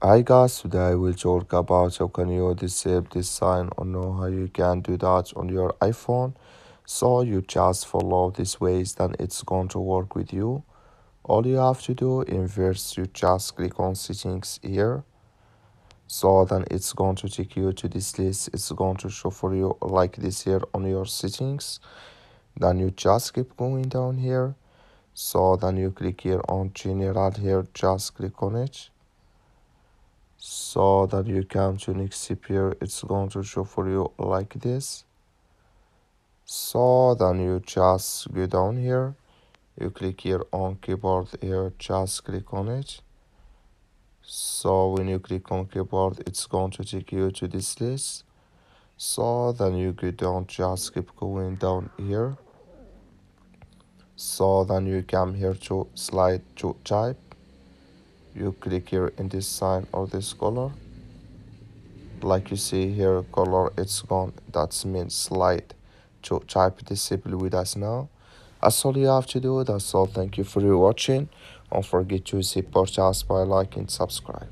Hi guys, today I will talk about how can you disable this sign or know how you can do that on your iPhone. So you just follow these ways, then it's going to work with you. All you have to do in first you just click on settings here. So then it's going to take you to this list. It's going to show for you like this here on your settings. Then you just keep going down here. So then you click here on general here, just click on it. So that you come to next step here, it's going to show for you like this. So then you just go down here, you click here on keyboard here, just click on it. So when you click on keyboard, it's going to take you to this list. So then you go down, just keep going down here. So then you come here to slide to type, you click here in this sign or this color. Like you see here, color it's gone, that's means slide to type disable with us now. That's all you have to do. That's all. Thank you for your watching. Don't forget to support us by liking, subscribe.